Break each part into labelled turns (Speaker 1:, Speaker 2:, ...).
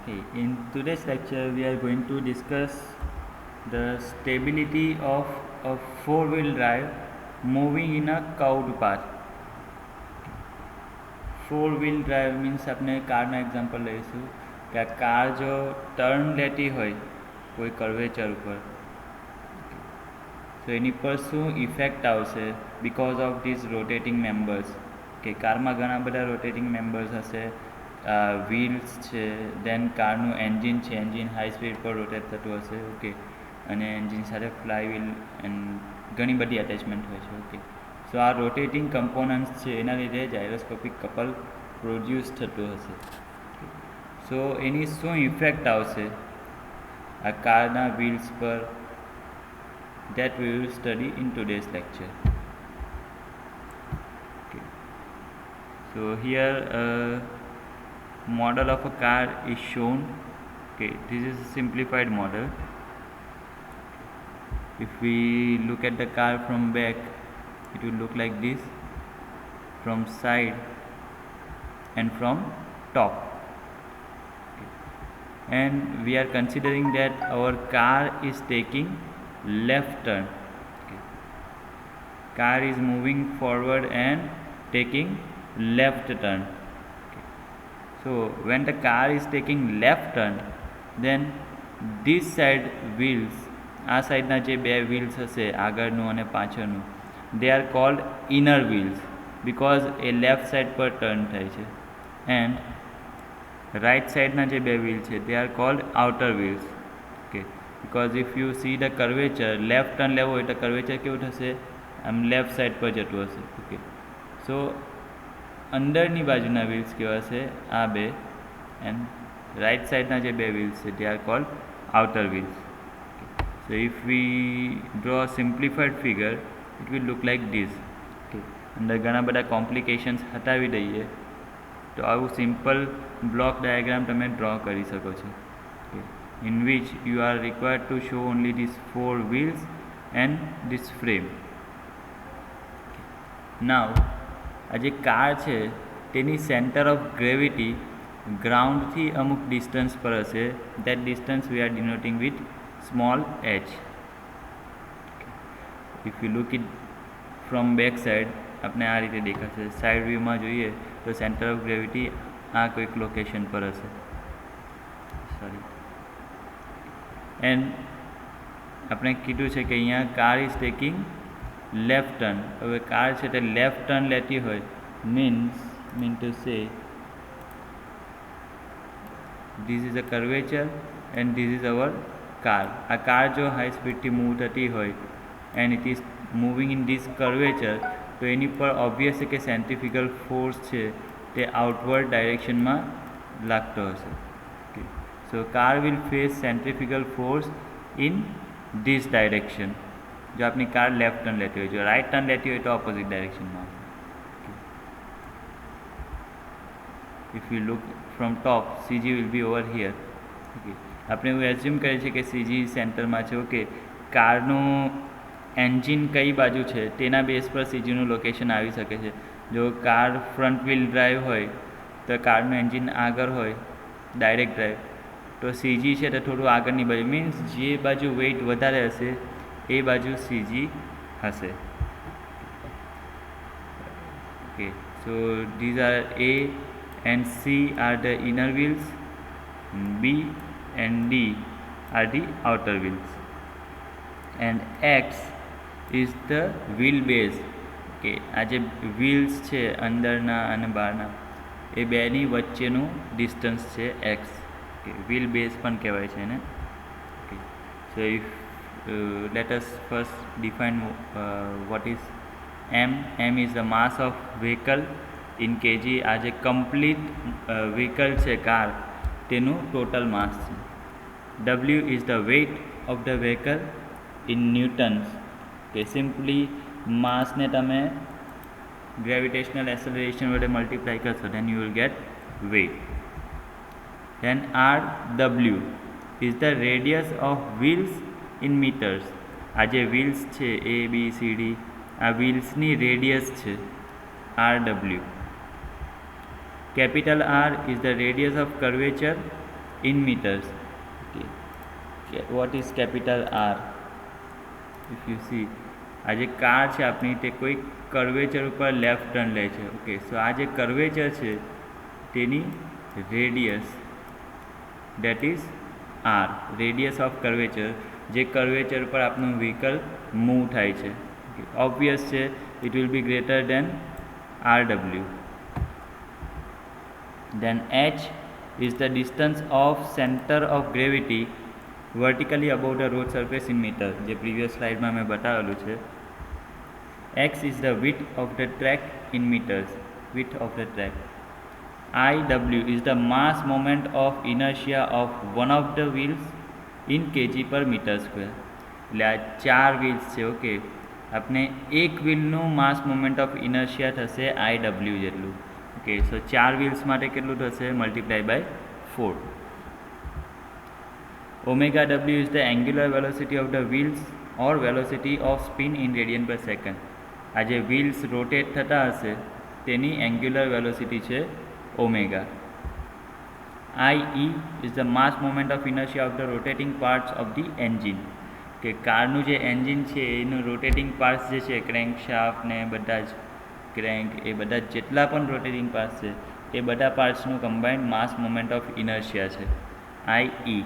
Speaker 1: Okay, in today's lecture, we are going to discuss the stability of a four-wheel drive moving in a curved path. Four-wheel drive means આપણે કારના example લઈશું કે આ car જો turn લેતી હોય કોઈ કર્વેચર ઉપર તો એની પર શું ઇફેક્ટ આવશે because of this rotating members કે કારમાં ઘણા બધા રોટેટિંગ મેમ્બર્સ હશે વ્હીલ્સ છે દેન કારનું એન્જિન છે એન્જિન હાઈ સ્પીડ પર રોટેટ થતું હશે ઓકે અને એન્જિન સાથે ફ્લાય વ્હીલ એન્ડ ઘણી બધી અટેચમેન્ટ હોય છે ઓકે સો આ રોટેટિંગ કમ્પોનન્ટ્સ છે એના લીધે જાયરોસ્કોપિક કપલ પ્રોડ્યુસ થતું હશે સો એની શું ઇફેક્ટ આવશે આ કારના વ્હીલ્સ પર that we will study in today's lecture. Okay. So here a model of a car is shown. Okay, this is a simplified model. If we look at the car from back, it will look like this, from side and from top. Okay. And we are considering that our car is taking left turn. Okay. Car is moving forward and taking left turn. Okay. So when the car is taking left turn, then this side wheels, આ સાઈડના જે બે wheels હશે આગળનું અને પાછળનું, they are called inner wheels because A left side પર turn થાય છે, and right સાઈડના જે બે wheels છે they are called outer wheels. Okay. because if you see the curvature, left turn લેવો હોય તો curvature કેવું થશે આમ લેફ્ટ સાઈડ પર જતું હશે ઓકે સો અંદરની બાજુના વ્હીલ્સ કેવા છે આ બે એન્ડ રાઈટ સાઈડના જે બે વ્હીલ્સ છે they are called outer wheels. So if we draw a simplified figure, it will look like this. Okay. અંદર ઘણા બધા કોમ્પ્લિકેશન્સ હટાવી દઈએ તો આવું સિમ્પલ બ્લોક ડાયાગ્રામ તમે ડ્રો કરી શકો છો in which you are required to show only these four wheels and this frame. Now આ જે કાર છે તેની સેન્ટર ઓફ ગ્રેવિટી ગ્રાઉન્ડથી અમુક ડિસ્ટન્સ પર હશે. that distance we are denoting with small h. if you look it from back side આપણે આ રીતે દેખાશે. સાઇડ વ્યૂમાં જોઈએ તો સેન્ટર ઓફ ગ્રેવિટી આ કોઈક લોકેશન પર હશે સોરી એન્ડ આપણે કીધું છે કે અહીંયા car is taking left turn. હવે કાર છે તે લેફ્ટ ટર્ન લેતી હોય mean to say this is a curvature and this is our car. આ કાર જો હાઈ સ્પીડથી મૂવ થતી હોય and it is moving in this curvature તો એની પર ઓબ્વિયસ છે કે સેન્ટ્રીફ્યુગલ ફોર્સ છે તે આઉટવર્ડ ડાયરેક્શનમાં લાગતો હશે. So car will face centrifugal force in this direction. જો આપની કાર લેફ્ટ ટર્ન લેતી હોય, જો રાઈટ ટર્ન લેતી હોય તો opposite ડાયરેક્શનમાં. If you look from top, CG will be over here. Okay. આપણે એવું એઝ્યુમ કરીએ છીએ કે CG સેન્ટરમાં છે. ઓકે કારનું એન્જિન કઈ બાજુ છે તેના બેઝ પર CGનું લોકેશન આવી શકે છે. જો કાર ફ્રન્ટ વ્હીલ ડ્રાઈવ હોય તો કારનું એન્જિન આગળ હોય ડાયરેક્ટ ડ્રાઈવ તો CG છે તે થોડું આગળની બાજુ મીન્સ જે બાજુ વેઇટ વધારે હશે એ બાજુ CG હશે. Okay so these are A and C are the inner wheels, B and D are the outer wheels, and X is the wheel base. Okay આ જે વ્હીલ્સ છે અંદરના અને બહારના એ બેની વચ્ચેનું ડિસ્ટન્સ છે X. wheel base પણ કહેવાય છે એને. Okay. So if let us first define what is m. m is the mass of vehicle in kg. આ જે કમ્પ્લીટ વ્હીકલ છે કાર તેનું ટોટલ માસ છે. w is the weight of the vehicle in newtons. કે simply માસને તમે gravitational acceleration વડે multiply કરશો then you will get weight. Then Rw is the radius of wheels in meters. આ જે wheels છે A B C D આ wheelsની radius છે Rw. Capital R is the radius of curvature in meters. Okay. What is capital R? If you see, આ જે car છે આપણી તે કોઈ કર્વેચર ઉપર લેફ્ટ ટર્ન લે છે. ઓકે, સો આ જે કર્વેચર છે તેની radius, that is R, radius of curvature, જે કર્વેચર પર આપણું વ્હીકલ મૂવ થાય છે. ઓબ્વિયસ છે, it will be greater than RW. Then H is the distance of center of gravity vertically above the road surface in meter. જે previous slide માં મેં બતાવેલું છે. X is the width of the track in meters, width of the track. IW is the mass moment of inertia of one of the wheels in kg per meter square. એટલે આ 4 wheels છે. Okay, આપણે એક વ્હીલનું mass moment of inertia થશે IW જેટલું. Okay, so 4 wheels માટે કેટલું થશે? Multiply by 4. Omega W is the angular velocity of the wheels or velocity of spin in radian per second. આ જે wheels rotate થતા હશે તેની angular velocity છે omega. IE is the mass moment of inertia of the rotating parts of the engine. કે કારનું જે engine છે એનું રોટેટિંગ પાર્ટ્સ જે છે, ક્રેન્ક શાફ્ટ ને બધા જ ક્રેન્ક, એ બધા જેટલા પણ રોટેટિંગ પાર્ટ્સ છે એ બધા પાર્ટ્સનું combined mass moment of inertia છે, IE.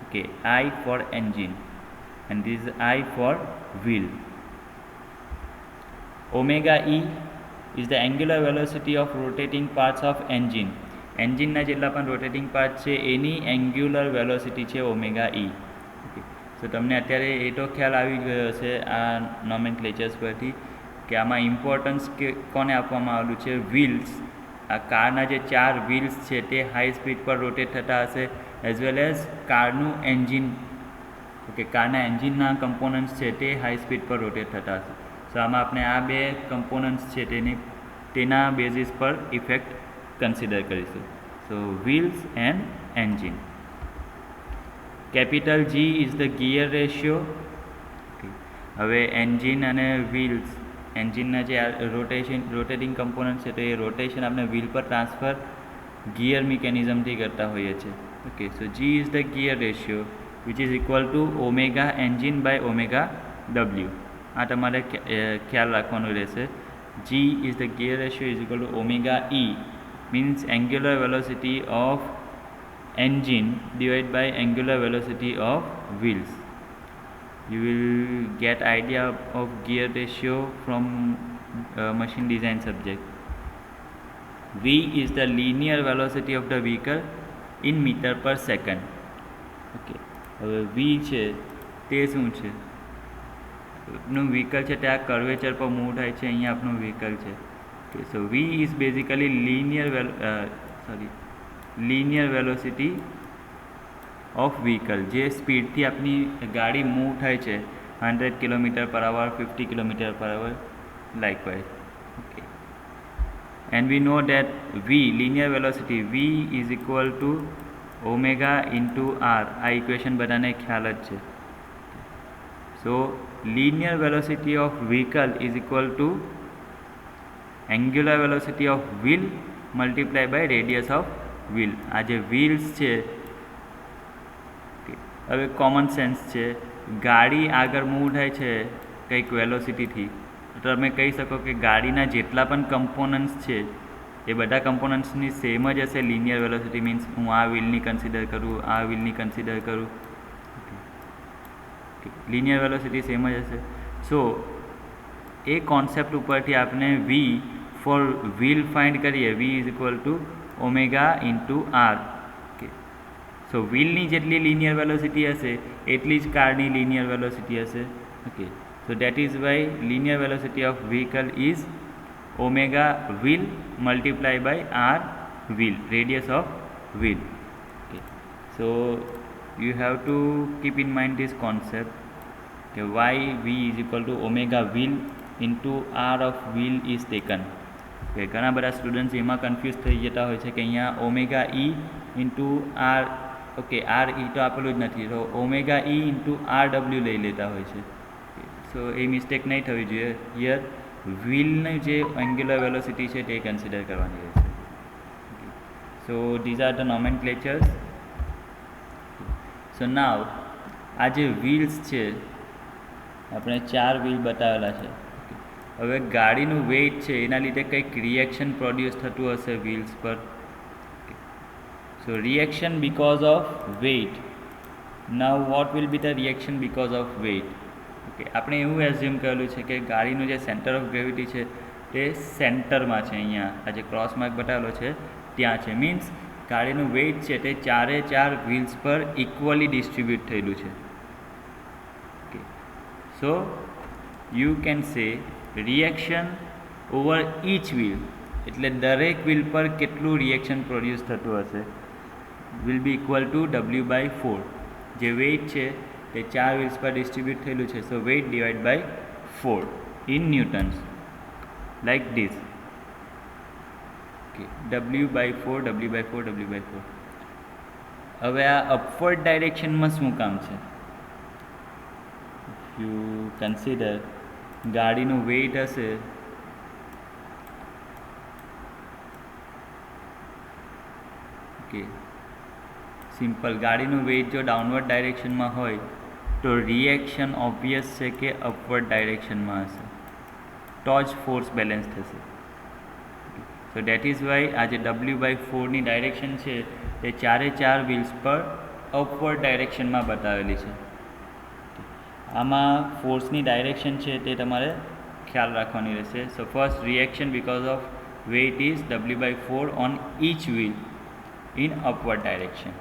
Speaker 1: Okay, I for engine and this is I for wheel. Omega E is the angular velocity of rotating parts of engine. એન્જિનના જેટલા પણ રોટેટિંગ પાર્ટ છે એની angular velocity છે omega E. Okay, તો તમને અત્યારે એ તો ખ્યાલ આવી ગયો હશે આ નોમેનક્લેચર્સ પરથી કે આમાં ઇમ્પોર્ટન્સ કોને આપવામાં આવેલું છે? વ્હીલ્સ. આ કારના જે 4 વ્હીલ્સ છે તે હાઈ સ્પીડ પર રોટેટ થતા હશે, એઝ વેલ એઝ કારનું એન્જિન. ઓકે, કારના એન્જિનના કમ્પોનન્ટ્સ છે તે હાઈ સ્પીડ પર રોટેટ થતા હશે. સો આમાં આપણે આ બે કમ્પોનન્ટ્સ છે તેના બેઝિસ પર ઇફેક્ટ કન્સિડર કરીશું. So wheels and engine. Capital G is the gear ratio. હવે એન્જિન અને વ્હીલ્સ, એન્જિનના જે રોટેટિંગ કમ્પોનન્ટ છે તો એ રોટેશન આપણે વ્હીલ પર ટ્રાન્સફર ગિયર મિકેનિઝમથી કરતા હોઈએ છીએ. Okay, so G is the gear ratio which is equal to omega engine by omega W. આ તમારે ખ્યાલ રાખવાનું રહેશે. G is the gear ratio is equal to omega E means angular velocity of engine divided by angular velocity of wheels. You will get idea of gear ratio from machine design subject. V is the linear velocity of the vehicle in meter per second. Okay, હવે V છે તે શું છે? આપણું vehicle છે તે આ curvature પર મૂવ થાય છે, અહીંયા આપણું વ્હીકલ છે. Okay, so V is basically linear velocity of vehicle. જે સ્પીડથી આપણી ગાડી મૂવ થાય છે 100 km/h, 50 km/h, likewise. Okay, and we know that V, linear velocity, V is equal to omega into R. આ ઇક્વેશન બધાને ખ્યાલ જ છે. So linear velocity of vehicle is equal to angular velocity of wheel multiplied by radius of wheel. આ જે wheels છે, હવે common sense છે, ગાડી આગળ મૂવ થાય છે કંઈક વેલોસિટીથી, તો તમે કહી શકો કે ગાડીના જેટલા પણ કમ્પોનન્ટ્સ છે એ બધા કમ્પોનન્ટ્સની સેમ જ હશે. લિનિયર વેલોસિટી મીન્સ હું આ વ્હીલની કન્સિડર કરું, આ વ્હીલની કન્સિડર કરું, લિનિયર વેલોસિટી સેમ જ હશે. સો એ કોન્સેપ્ટ ઉપરથી આપણે V ફોર વ્હીલ ફાઇન્ડ કરીએ. V is equal to omega into R. Okay, so વ્હીલની જેટલી લિનિયર વેલોસિટી હશે એટલી જ કારની લિનિયર વેલોસિટી હશે. Okay, so that is why linear velocity of vehicle is omega wheel multiplied by R wheel, radius of wheel. Okay, so you have to keep in mind this concept. Okay, why V is equal to omega wheel into R of wheel is taken. Okay, ઘણા બધા students એમાં confuse થઈ જતા હોય છે કે અહીંયા omega E into R. Okay, R E તો આપેલું જ નથી, તો ઓમેગા E ઇન્ટુ RW લઈ લેતા હોય છે. સો એ મિસ્ટેક નહીં થવી જોઈએ. હિયર વ્હીલની જે એન્ગ્યુલર વેલોસિટી છે તે કન્સિડર કરવાની રહેશે. સો ધીઝ આર ધ નોમેનક્લેચર્સ સો નાવ આ જે વ્હીલ્સ છે, આપણે 4 વ્હીલ બતાવેલા છે. હવે ગાડીનું વેઇટ છે એના લીધે કંઈક રિએક્શન પ્રોડ્યુસ થતું હશે વ્હીલ્સ પર. So reaction because of weight. Now what will be the reaction because of weight? Okay, આપણે એવું એઝ્યુમ કરેલું છે કે ગાડીનું જે સેન્ટર ઓફ ગ્રેવિટી છે તે સેન્ટરમાં છે, અહીંયા આ જે ક્રોસ માર્ક બતાવેલો છે ત્યાં છે. મીન્સ ગાડીનું વેઇટ છે તે 4 વ્હીલ્સ પર ઇક્વલી ડિસ્ટ્રીબ્યુટ થયેલું છે. Okay, so you can say reaction over each wheel, એટલે દરેક વ્હીલ પર કેટલું રિએક્શન પ્રોડ્યુસ થતું હશે will be equal to W/4. જે વેઇટ છે તે 4 વ્હીલ્સ પર ડિસ્ટ્રીબ્યુટ થયેલું છે. So weight divide by 4 in newtons, like this. Okay, W/4 W/4 W/4. હવે આ અપવર્ડ ડાયરેક્શનમાં શું કામ છે? ઇફ યુ કન્સિડર ગાડીનું વેઇટ હશે ઓકે, સિમ્પલ ગાડીનું વેઇટ જો ડાઉનવર્ડ ડાયરેક્શનમાં હોય તો રિએક્શન ઓબ્વિયસ છે કે અપવર્ડ ડાયરેક્શનમાં હશે, તો જ ફોર્સ બેલેન્સ થશે. સો ડેટ ઇઝ વાય આ જે W/4ની ડાયરેક્શન છે તે 4 વ્હીલ્સ પર અપવર્ડ ડાયરેક્શનમાં બતાવેલી છે. આમાં ફોર્સની ડાયરેક્શન છે તે તમારે ખ્યાલ રાખવાની રહેશે. So first reaction because of weight is W/4 on each wheel in upward direction.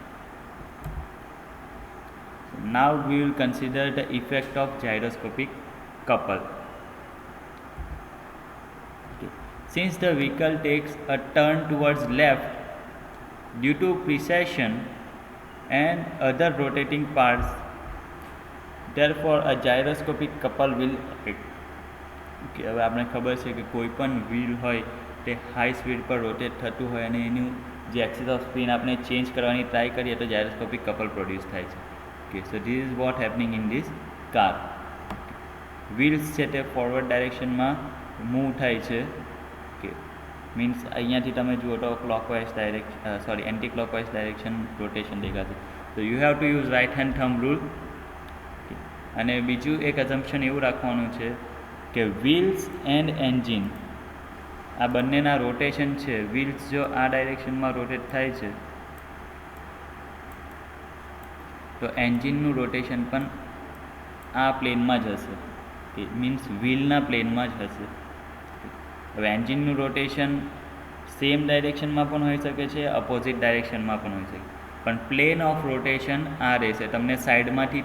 Speaker 1: Now we will consider the effect of gyroscopic couple. Okay. Since the vehicle takes a turn towards left due to precession and other rotating parts, therefore a gyroscopic couple will affect. Okay, હવે આપણે ખબર છે કે કોઈ પણ wheel હોય તે high speed પર રોટેટ થતું હોય અને એનું જે એક્સિસ ઓફ સ્પિન આપણે ચેન્જ કરવાની ટ્રાય કરીએ તો જાયરોસ્કોપિક કપલ પ્રોડ્યુસ થાય છે. Okay, so this is what happening in this car. Wheels છે તે ફોરવર્ડ ડાયરેક્શનમાં મૂવ થાય છે. ઓકે, મીન્સ અહીંયાથી તમે જુઓ તો clockwise anti clockwise direction rotation દેખાશે. તો you have to use right hand thumb rule. અને બીજું એક અઝમ્પશન એવું રાખવાનું છે કે વ્હીલ્સ એન્ડ એન્જિન આ બંનેના રોટેશન છે. વ્હીલ્સ જો આ ડાયરેક્શનમાં રોટેટ થાય છે તો એન્જિનનું રોટેશન પણ આ પ્લેનમાં જ હશે, મીન્સ વ્હીલના પ્લેનમાં જ હશે. હવે એન્જિનનું રોટેશન સેમ ડાયરેક્શનમાં પણ હોઈ શકે છે, અપોઝિટ ડાયરેક્શનમાં પણ હોઈ શકે, પણ પ્લેન ઓફ રોટેશન આ રહેશે. તમને સાઈડમાંથી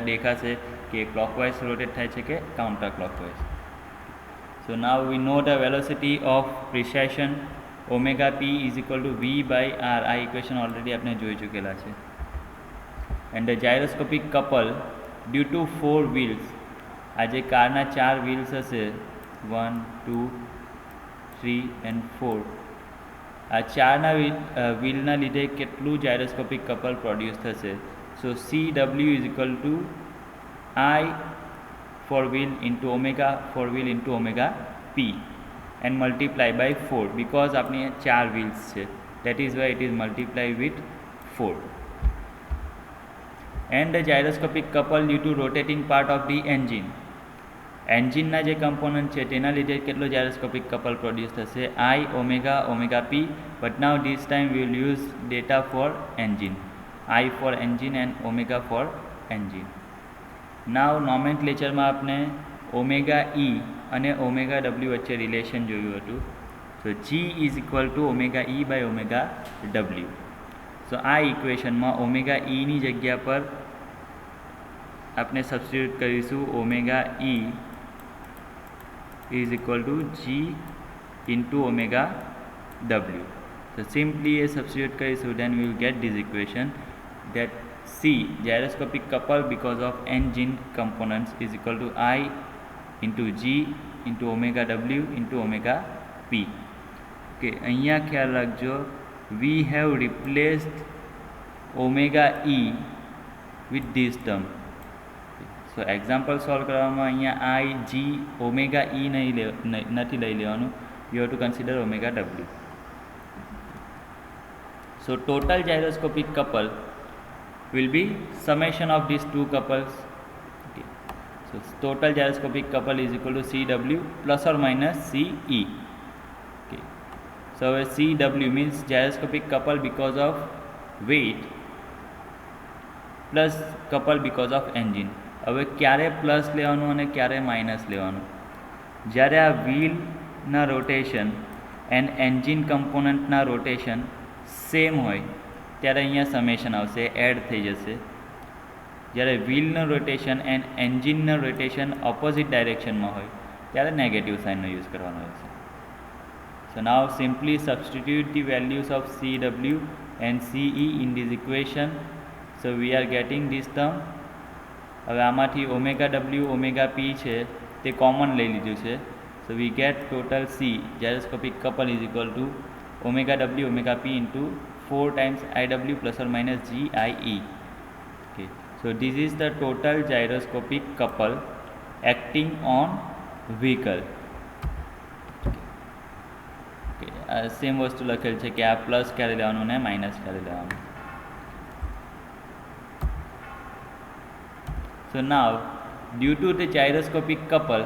Speaker 1: દેખાશે કે ક્લોકવાઇઝ રોટેટ થાય છે કે counter clockwise. So now we know the velocity of precession omega p is equal to v/r. આ ઇક્વેશન ઓલરેડી આપણે જોઈ ચૂકેલા છે. And the gyroscopic couple due to 4 wheels, આ જે કારના 4 વ્હીલ્સ હશે 1 2 3 and 4, આ 4ના વ્હીલના લીધે કેટલું જાયરોસ્કોપિક કપલ પ્રોડ્યુસ થશે? સો CW is equal to I for wheel into omega p and multiply by 4 because આપણી 4 wheels છે, that is why it is multiplied with 4. And the gyroscopic couple due to rotating part of the engine. એન્જિનના જે component છે તેના લીધે કેટલો જાયરોસ્કોપિક couple produce થશે? I omega p, but now this time we will use data for engine, I for engine and omega for engine. નાવ નોમેનક્લેચરમાં આપણે omega ઈ અને omega W વચ્ચે relation જોયું હતું. So G is equal to omega E by omega W. So આ ઇક્વેશનમાં omega ઈની જગ્યા પર આપણે સબસ્ટિટ્યુટ કરીશું omega E is equal to G into omega W. So simply એ સબસ્ટિટ્યુટ કરીશું, then we will get this equation that C gyroscopic couple because of engine components is equal to I into G into omega W into omega P. Okay, અહીંયા ખ્યાલ રાખજો, we have replaced omega E with this term. So example solve કરવામાં અહીંયા I G omega E નથી લઈ લેવાનું, you have to consider omega W. So total gyroscopic couple will be summation of these two couples. Okay. So total gyroscopic couple is equal to CW plus or minus CE. Okay. So CW means gyroscopic couple because of weight plus couple because of engine. હવે ક્યારે plus લેવાનું અને ક્યારે minus લેવાનું? જ્યારે આ વ્હીલના rotation and engine કમ્પોનન્ટના રોટેશન સેમ હોય ત્યારે અહીંયા સમેશન આવશે, એડ થઈ જશે. જ્યારે વ્હીલનું રોટેશન એન્ડ એન્જિનનું રોટેશન ઓપોઝિટ ડાયરેક્શનમાં હોય ત્યારે નેગેટિવ સાઇનનો યુઝ કરવાનો રહેશે. So now simply substitute the values of CW and CE in this equation. So we are getting this term. હવે આમાંથી ઓમેગા ડબલ્યુ ઓમેગા પી છે તે કોમન લઈ લીધું છે. So we get total C gyroscopic couple is equal to omega W omega P into 4 times IW plus or minus GIE. Okay, so this is the total gyroscopic couple acting on vehicle. Okay, same વસ્તુ લખેલ છે કે આ plus ક્યારે લેવાનું ને minus ક્યારે લેવાનું. So now due to the gyroscopic couple,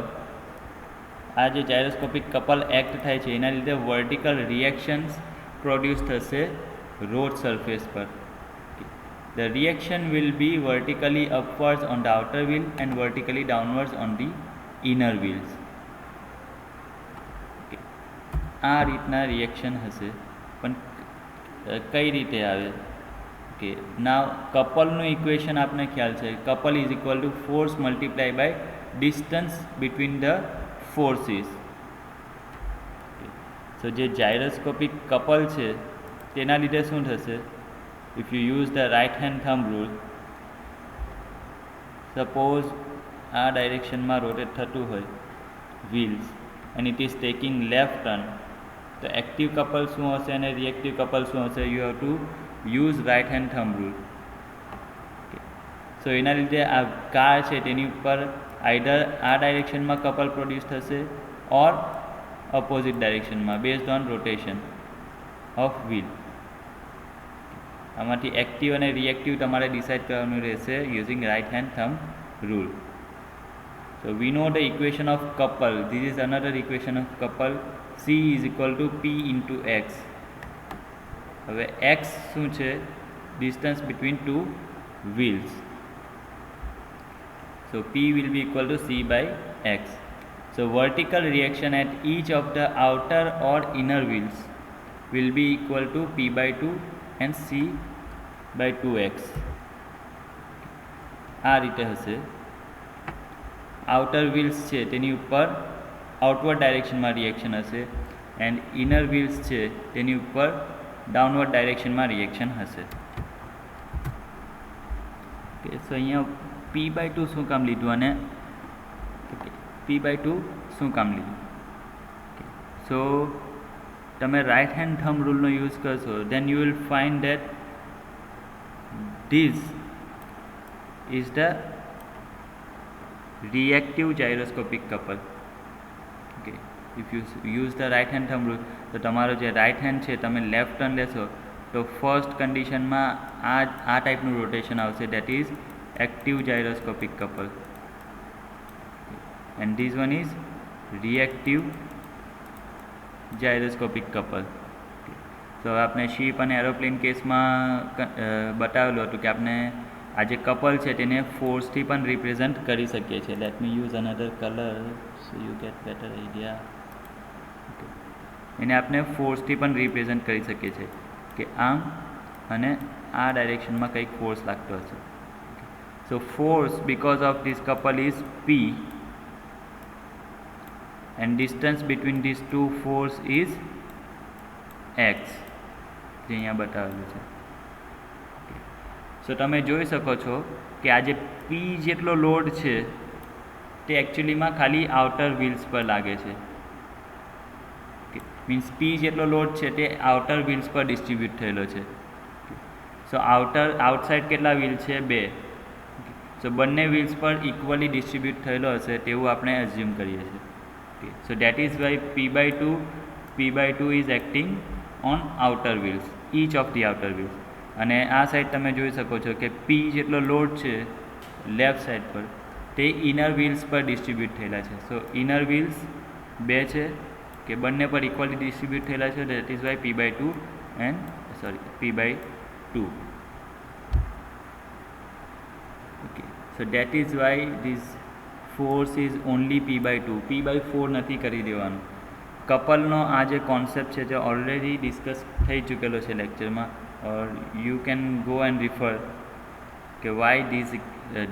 Speaker 1: આ જે gyroscopic couple એક્ટ થાય છે એના લીધે વર્ટિકલ રિએક્શન્સ પ્રોડ્યુસ થશે રોડ સરફેસ પર. The reaction will be vertically upwards on the outer wheel and vertically downwards on the inner wheels. આ રીતના રિએક્શન હશે. પણ કઈ રીતે આવે? ઓકે, નાવ કપલનું ઇક્વેશન આપને ખ્યાલ છે, couple is equal to force multiply by distance between the forces. So જે જાયરોસ્કોપિક કપલ છે તેના લીધે શું થશે? If you use the right hand thumb rule, suppose આ ડાયરેક્શનમાં રોટેટ થતું હોય wheels and it is taking left turn, તો એક્ટિવ કપલ શું હશે અને રિએક્ટિવ કપલ શું હશે? You have to use right hand thumb rule. So એના લીધે આ કાર છે તેની ઉપર આઈધર આ ડાયરેક્શનમાં કપલ પ્રોડ્યુસ થશે ઓર અપોઝિટ ડાયરેક્શનમાં based on rotation of wheel. આમાંથી એક્ટિવ અને રિએક્ટિવ તમારે ડિસાઇડ કરવાનું રહેશે using right hand thumb rule. So we know the equation of couple. This is another equation of couple. C is equal to P into x. હવે x શું છે? Distance between two wheels. So P will be equal to C by X. So vertical reaction at each of the outer or inner wheels will be equal to P by 2 and C by 2x. આ રીતે હશે. Outer wheels છે તેની ઉપર outward ડાયરેક્શનમાં reaction હશે and inner wheels છે તેની ઉપર ડાઉનવર્ડ ડાયરેક્શનમાં રિએક્શન હશે. ઓકે, સો અહીંયા P/2 શું કામ લીધું અને P/2 શું કામ લીધું? સો તમે રાઇટ હેન્ડ થંબ રૂલનો યુઝ કરશો then you will find that this is the reactive gyroscopic couple. Okay, if you use the right hand thumb rule, તો તમારો જે રાઇટ હેન્ડ છે તમે લેફ્ટ ટર્ન લેશો તો ફર્સ્ટ કન્ડિશનમાં આ ટાઈપનું રોટેશન આવશે, that is active gyroscopic couple, and this one is reactive gyroscopic couple. તો આપણે શીપ અને એરોપ્લેન કેસમાં બતાવેલું હતું કે આપણે આ જે કપલ છે તેને ફોર્સથી પણ રિપ્રેઝન્ટ કરી શકીએ છીએ. Let me use another colour so you get better idea. એને આપણે ફોર્સથી પણ રિપ્રેઝન્ટ કરી શકીએ છીએ કે આમ અને આ ડાયરેક્શનમાં કંઈક ફોર્સ લાગતો હશે. So force because of this couple is P and distance between these two force is X, જે અહીંયા બતાવેલું છે. સો તમે જોઈ શકો છો કે આ જે P જેટલો લોડ છે તે એકચ્યુઅલીમાં ખાલી આઉટર વ્હીલ્સ પર લાગે છે. મીન્સ P જેટલો લોડ છે તે આઉટર વ્હીલ્સ પર ડિસ્ટ્રીબ્યુટ થયેલો છે. સો આઉટસાઇડ કેટલા વ્હીલ છે? 2. સો બંને વ્હીલ્સ પર ઇક્વલી ડિસ્ટ્રીબ્યુટ થયેલો હશે તેવું આપણે એઝ્યુમ કરીએ છીએ. સો that is Y P/2 is acting on outer wheels, each of the outer wheels. અને આ સાઈડ તમે જોઈ શકો છો કે પી જેટલો લોડ છે લેફ્ટ સાઈડ પર તે ઇનર વ્હીલ્સ પર ડિસ્ટ્રીબ્યુટ થયેલા છે. સો ઇનર વ્હીલ્સ 2 છે કે બંને પર ઇક્વલી ડિસ્ટ્રીબ્યુટ થયેલા છે. That is Y P/2 and P/2. Okay, so that is Y this force is only P/2. P/4 નથી કરી દેવાનું. કપલનો આ જે કોન્સેપ્ટ છે જે ઓલરેડી ડિસ્કસ થઈ ચૂકેલો છે લેક્ચરમાં, or you can go and refer કે why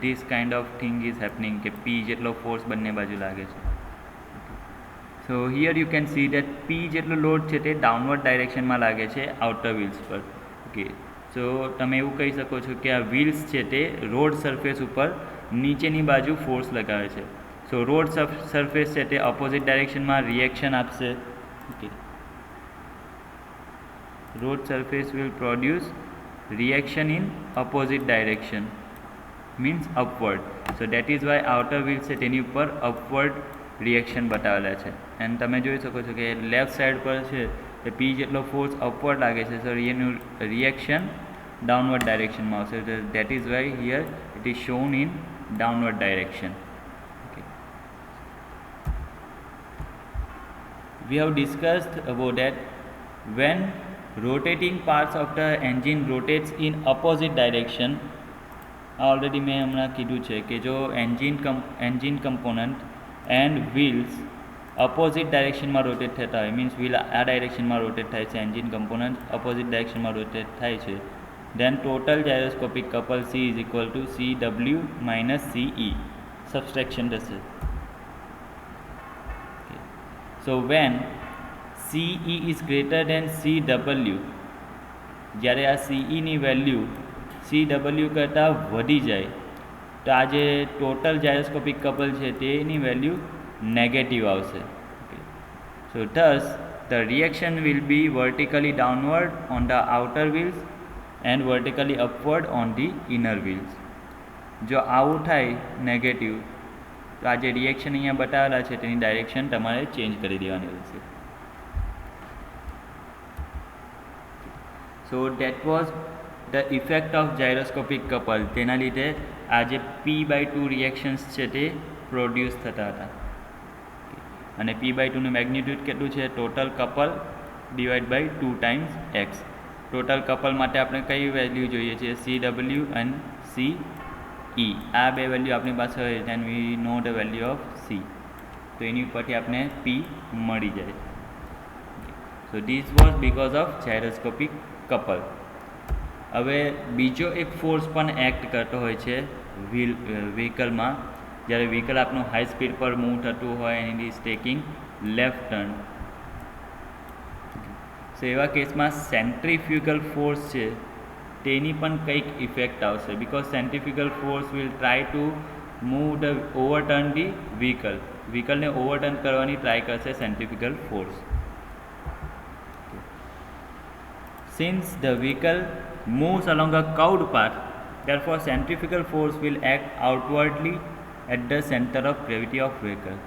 Speaker 1: this kind of thing is happening, કે પી જેટલો ફોર્સ બંને બાજુ લાગે છે. So here you can see that P જેટલો લોડ છે તે ડાઉનવર્ડ ડાયરેક્શનમાં લાગે છે આઉટર વ્હીલ્સ પર. ઓકે, સો તમે એવું કહી શકો છો કે આ વ્હીલ્સ છે તે રોડ સરફેસ ઉપર નીચેની બાજુ ફોર્સ લગાવે છે. સો રોડ સરફેસ છે તે ઓપોઝિટ ડાયરેક્શનમાં રિએક્શન આપશે. Okay, road surface will produce reaction in opposite direction, means upward. So that is why outer wheel છે તેની ઉપર upward reaction બતાવેલા છે. એન્ડ તમે જોઈ શકો છો કે લેફ્ટ સાઈડ પર છે તે પી જેટલો ફોર્સ અપવર્ડ લાગે છે. સો એનું રિએક્શન ડાઉનવર્ડ ડાયરેક્શનમાં આવશે. That is Y here it is shown in downward direction. Okay, we have discussed about that when rotating parts of the engine rotates in opposite direction. Already मैं हमने कीधु है कि जो engine component and wheels opposite direction में rotate थता है, means wheel आ डायरेक्शन में रोटेट थाय छे, एंजीन कंपोनंट अपोजिट डायरेक्शन में रोटेट थाय छे, then total gyroscopic couple C is equal to CW minus CE subtraction थशे. So when CE is greater than CW, જ્યારે આ CE ની વેલ્યુ CW કરતાં વધી જાય તો આ જે ટોટલ જાયરોસ્કોપિક કપલ છે તેની વેલ્યુ નેગેટિવ આવશે. સો thus the reaction will be vertically downward on the outer wheels and vertically upward on the inner wheels. જો આવું થાય નેગેટિવ તો આ જે રિએક્શન અહીંયા બતાવેલા છે તેની ડાયરેક્શન તમારે ચેન્જ કરી દેવાની રહેશે. So that was the effect of gyroscopic couple. તેના લીધે આ જે P/2 રિએક્શન્સ છે તે પ્રોડ્યુસ થતા હતા. અને P/2નું મેગ્નિટ્યુડ કેટલું છે? Total couple divide by 2 times x. Total couple માટે આપણે કઈ વેલ્યુ જોઈએ છે? CW and CE. આ બે વેલ્યુ આપણી પાસે હોય then we know the value of C. તો એની ઉપરથી આપણે P મળી જાય. So this was because of gyroscopic couple. હવે બીજો એક ફોર્સ પણ એક્ટ કરતો હોય છે વ્હીકલમાં, જ્યારે વ્હીકલ આપણું હાઈ સ્પીડ પર મૂવ થતું હોય and is taking left turn. So એવા કેસમાં સેન્ટ્રીફ્યુગલ ફોર્સ છે તેની પણ કંઈક ઇફેક્ટ આવશે, because centrifugal force will try to move the overturn the વ્હીકલને ઓવરટર્ન કરવાની ટ્રાય કરશે centrifugal force. Since the vehicle moves along a curved path, therefore centrifugal force will act outwardly at the center of gravity of vehicle,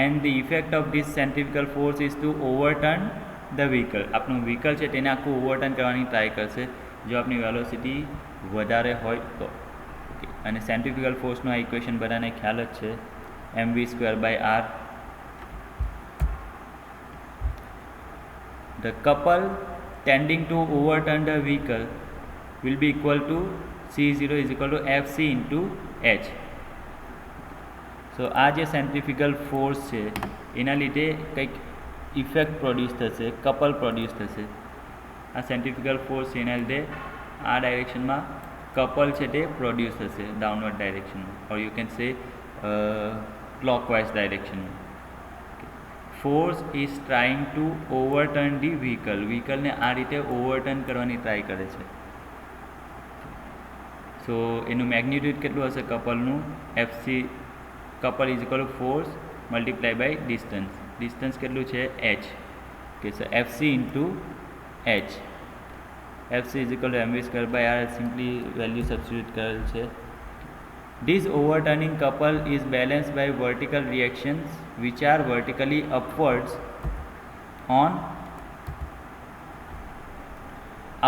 Speaker 1: and the effect of this centrifugal force is to overturn the vehicle. આપણું vehicle છે તેને આખું overturn કરવાની try કરશે જો આપણી velocity વધારે હોય તો. ઓકે, અને સેન્ટ્રીફ્યુગલ ફોર્સનું આ ઇક્વેશન બધાને ખ્યાલ જ છે, mv²/r. The couple tending to overturn the vehicle will be equal to C0 is equal to Fc into H. So આ જે સેન્ટ્રીફ્યુગલ ફોર્સ છે એના લીધે કંઈક ઇફેક્ટ પ્રોડ્યુસ થશે, કપલ પ્રોડ્યુસ થશે. આ સેન્ટ્રીફ્યુગલ ફોર્સ છે એના લીધે આ ડાયરેક્શનમાં કપલ છે તે પ્રોડ્યુસ થશે ડાઉનવર્ડ ડાયરેક્શનમાં, or you can say clockwise ડાયરેક્શનમાં. Force is trying to overturn the વ્હીકલને આ રીતે ઓવરટર્ન કરવાની ટ્રાય કરે છે. સો એનું મેગ્નિટ્યુડ કેટલું હશે કપલનું? FC couple is equal to force multiply by distance કેટલું છે? h. Okay, so FC into h. FC is equal to mv²/r. Simply value substitute કરેલ છે. This overturning couple is balanced by vertical reactions which are vertically upwards on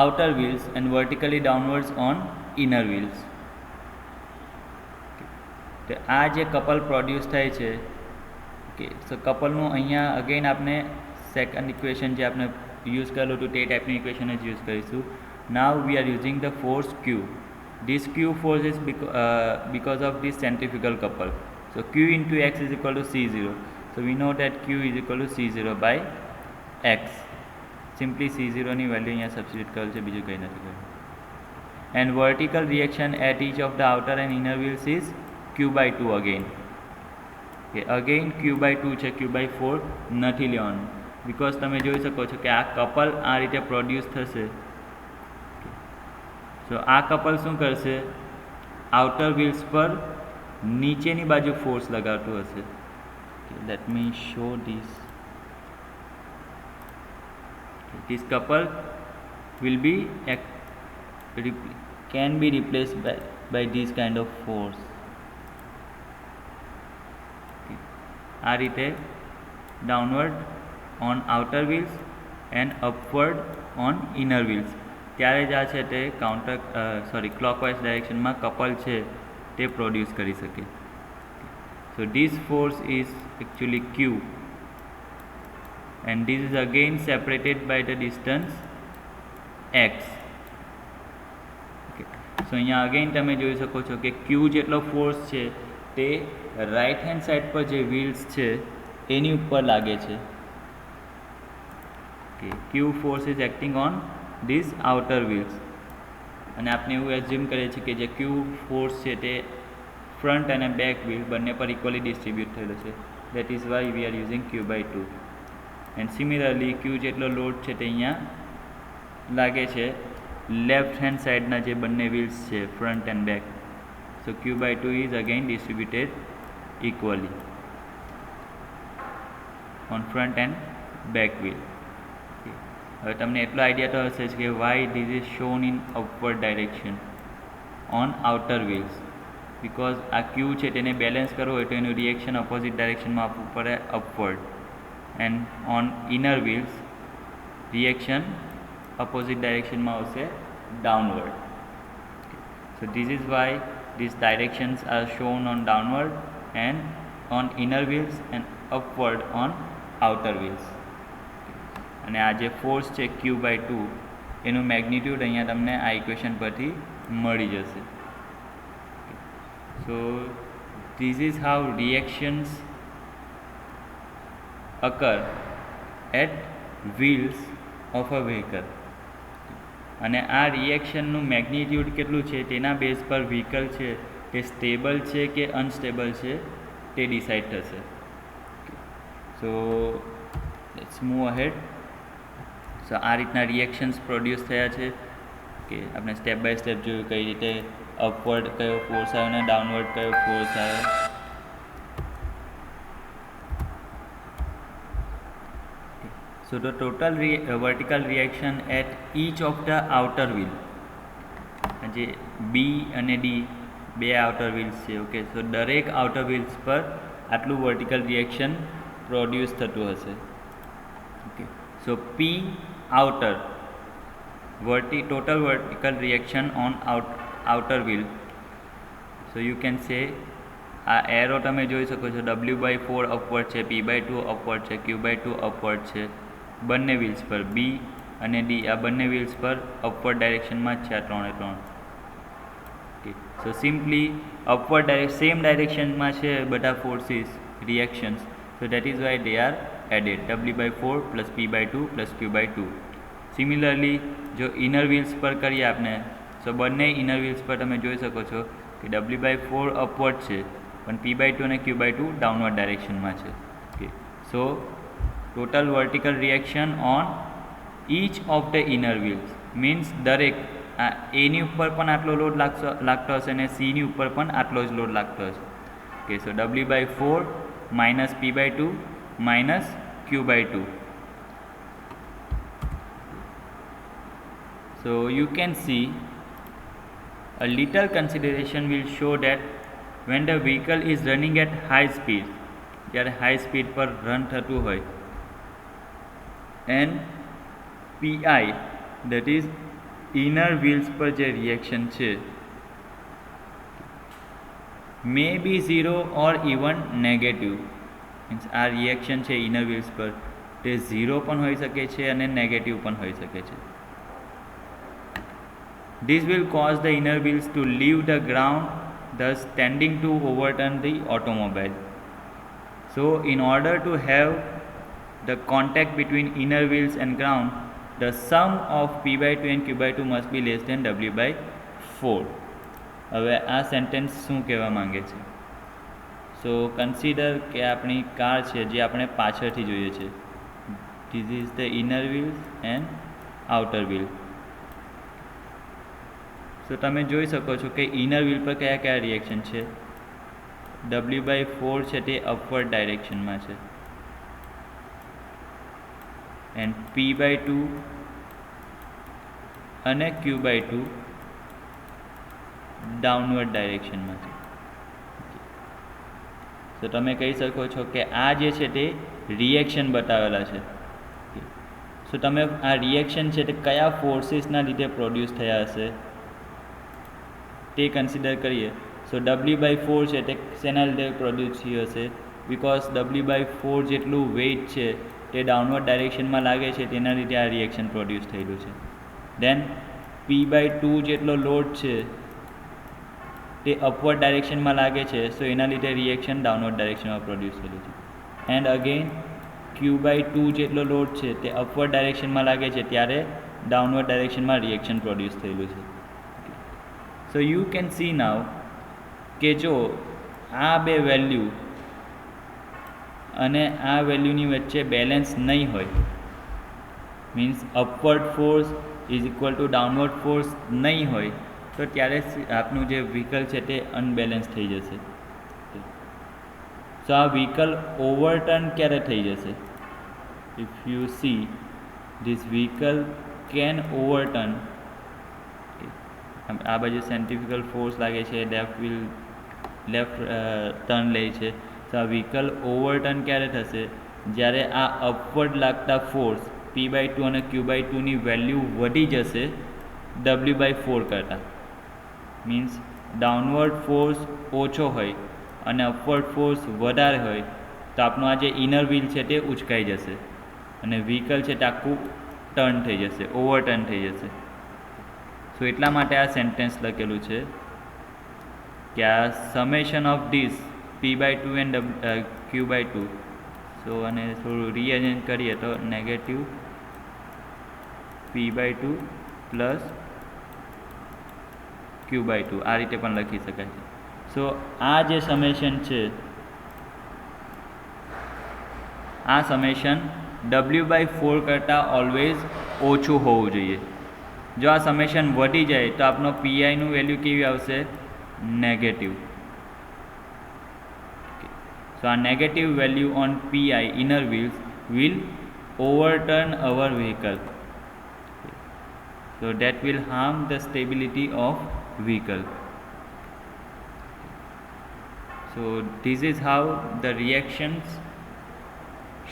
Speaker 1: outer wheels and vertically downwards on inner wheels. તો આ જે couple produce થાય છે, okay, સો કપલનું અહીંયા again આપણે second equation જે આપણે યુઝ કરેલું હતું તે ટાઈપની ઇક્વેશન જ યુઝ કરીશું. Now we are using the force Q. This Q force is because of this centrifugal couple. So Q into X is equal to C0. So we know that Q is equal to C0 by X. Simply C0 ની value અહીંયા substitute કરેલ છે, બીજું કંઈ નથી કર્યું. And vertical reaction at each of the outer and inner wheels is Q by 2 again. Okay, again Q by 2 છે, Q by 4 નથી લેવાનું, because તમે જોઈ શકો છો કે આ કપલ આ રીતે પ્રોડ્યુસ થશે. સો આ કપલ શું કરશે, આઉટર વ્હીલ્સ પર નીચેની બાજુ ફોર્સ લગાવતું હશે. Let me show this. This couple will be can be replaced by this kind of force. આ રીતે downward on outer wheels and upward on inner wheels. ત્યારે જ આ છે તે ક્લોકવાઇઝ ડાયરેક્શનમાં કપલ છે તે પ્રોડ્યુસ કરી શકે. So this force is actually Q and this is again separated by the distance X. Okay. So અહીંયા અગેન તમે જોઈ શકો છો કે Q જેટલો ફોર્સ છે તે રાઇટ હેન્ડ સાઈડ પર જે વ્હીલ્સ છે એની ઉપર લાગે છે. Okay. Q force is acting on these outer wheels. અને આપણે એવું એઝ્યુમ કરીએ છીએ કે જે Q ફોર્સ છે તે ફ્રન્ટ અને બેક વ્હીલ બંને પર ઇક્વલી ડિસ્ટ્રીબ્યુટ થયેલો છે. That is why we are using Q by 2. And similarly Q જેટલો લોડ છે તે અહીંયા લાગે છે લેફ્ટ હેન્ડ સાઈડના જે બંને વ્હીલ્સ છે front end back. So Q by 2 is again distributed equally on front end back wheel. હવે તમને એટલો આઈડિયા તો હશે જ કે why this is shown in upward direction on outer wheels, because આ Q છે તેને બેલેન્સ કરવું હોય તો એનું રિએક્શન ઓપોઝિટ ડાયરેક્શનમાં આપવું પડે upward, and on inner wheels reaction opposite ડાયરેક્શનમાં આવશે downward. So this is why these directions are shown on downward and on inner wheels and upward on outer wheels. અને આ જે ફોર્સ છે Q by 2 એનું મેગ્નિટ્યુડ અહીંયા તમને આ ઇક્વેશન પરથી મળી જશે. સો this is how reactions occur at wheels of a vehicle. અને આ રિએક્શનનું મેગ્નિટ્યુડ કેટલું છે તેના બેઝ પર વ્હીકલ છે તે સ્ટેબલ છે કે અનસ્ટેબલ છે તે ડિસાઇડ થશે. So let's move ahead. So આ રીતના રિએક્શન્સ પ્રોડ્યુસ થયા છે કે આપણે સ્ટેપ બાય સ્ટેપ જોયું કઈ રીતે અપવર્ડ કયો ફોર્સ આવ્યો અને ડાઉનવર્ડ કયો ફોર્સ આવ્યો. So the total vertical reaction at each of the outer wheel, જે B અને D બે આઉટર વ્હીલ્સ છે, ઓકે, સો દરેક આઉટર વ્હીલ્સ પર આટલું વર્ટિકલ રિએક્શન પ્રોડ્યુસ થતું હશે. Okay, so P outer total vertical reaction on outer wheel. So you can say આ એરો તમે જોઈ શકો છો W/4 અપવર્ડ છે, P/2 અપવર્ડ છે, Q/2 અપવર્ડ છે. બંને વ્હીલ્સ પર B અને D આ બંને વ્હીલ્સ પર અપવર્ડ ડાયરેક્શનમાં જ છે આ ત્રણે ત્રણ. Okay, so simply upward same ડાયરેક્શનમાં છે બધા forces reactions. So that is why they are added W/4 plus P/2 plus Q/2. Similarly જો ઇનર વ્હીલ્સ પર કરીએ આપણે, સો બંને ઇનર વ્હીલ્સ પર તમે જોઈ શકો છો કે W/4 અપવર્ડ છે પણ P/2 અને Q/2 ડાઉનવર્ડ ડાયરેક્શનમાં છે. Okay, so total vertical reaction on each of the inner wheels means દરેક A ની ઉપર પણ આટલો લોડ લાગતો હશે અને C ની ઉપર પણ આટલો જ લોડ લાગતો હશે. Okay, so W/4 minus P/2 minus Q/2. So you can see a little consideration will show that when the vehicle is running at high speed, જ્યારે હાઈ સ્પીડ પર રન થતું હોય, and PI, that is inner wheels પર જે reaction છે may be zero or even negative, means આ reaction છે inner wheels પર તે ઝીરો પણ હોઈ શકે છે અને નેગેટિવ પણ હોઈ શકે છે. This will cause the inner wheels to leave the ground, thus tending to overturn the automobile. So in order to have the contact between inner wheels and ground, the sum of p/2 and q/2 must be less than w/4. હવે આ sentence શું કહેવા માંગે છે? સો consider કે આપણી car છે જે આપણે પાછળથી જોઈએ છે. This is the inner wheels and outer wheel. So તમે જોઈ શકો છો કે ઇનર વ્હીલ પર કયા કયા રિએક્શન છે. w/4 છે તે અપવર્ડ ડાયરેક્શનમાં છે એન્ડ p/2 અને q/2 ડાઉનવર્ડ ડાયરેક્શનમાં છે. તો તમે કહી શકો છો કે આ જે છે તે રિએક્શન બતાવેલા છે. સો તમે આ રિએક્શન છે તે કયા ફોર્સીસના લીધે પ્રોડ્યુસ થયા હશે તે કન્સિડર કરીએ. સો w/4 છે તે શેના લીધે પ્રોડ્યુસ થયું હશે? બિકોઝ w/4 જેટલું વેઇટ છે તે ડાઉનવર્ડ ડાયરેક્શનમાં લાગે છે, તેના લીધે આ રિએક્શન પ્રોડ્યુસ થયેલું છે. દેન p/2 જેટલો લોડ છે તે અપવર્ડ ડાયરેક્શનમાં લાગે છે, સો એના લીધે રિએક્શન ડાઉનવર્ડ ડાયરેક્શનમાં પ્રોડ્યુસ થયેલું છે. એન્ડ અગેન q/2 જેટલો લોડ છે તે અપવર્ડ ડાયરેક્શનમાં લાગે છે, ત્યારે ડાઉનવર્ડ ડાયરેક્શનમાં રિએક્શન પ્રોડ્યુસ થયેલું છે. સો યુ કેન સી નાવ કે જો આ બે વેલ્યુ અને આ વેલ્યુની વચ્ચે બેલેન્સ નહીં હોય, means upward force is equal two downward force નહીં હોય, તો ત્યારે આપનું જે વ્હીકલ છે તે અનબેલેન્સ થઈ જશે. સો આ વ્હીકલ ઓવરટર્ન ક્યારે થઈ જશે? If you see this vehicle can overturn. આ બાજુ સેન્ટ્રીફ્યુગલ ફોર્સ લાગે છે, લેફ્ટ ટર્ન લે છે. તો આ વ્હીકલ ઓવરટર્ન ક્યારે થશે? જ્યારે આ અપવર્ડ લાગતા ફોર્સ p/2 અને q/2ની વેલ્યુ વધી જશે w/4 કરતાં. મીન્સ ડાઉનવર્ડ ફોર્સ ઓછો હોય અને અપવર્ડ ફોર્સ વધારે હોય તો આપણું આ જે ઇનર વ્હીલ છે તે ઉચકાઈ જશે અને વ્હીકલ છે તે આખું ટર્ન થઈ જશે, ઓવરટર્ન થઈ જશે. સો એટલા માટે આ સેન્ટેન્સ લખેલું છે કે આ summation of this p/2 and q/2. સો અને થોડું રીઅરેન્જ કરીએ તો નેગેટિવ p/2 પ્લસ q/2 આ રીતે પણ લખી શકાય છે. સો આ જે સમેશન છે, આ સમેશન w/4 કરતાં ઓલવેઝ ઓછું હોવું જોઈએ. જો આ સમેશન વધી જાય તો આપનો પીઆઈનું વેલ્યુ કેવી આવશે? નેગેટિવ. સો આ negative value on PI inner wheels will overturn our vehicle. So that will harm the stability of vehicle. So this is how the reactions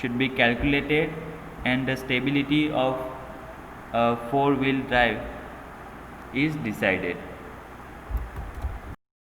Speaker 1: should be calculated and the stability of a four-wheel drive is decided.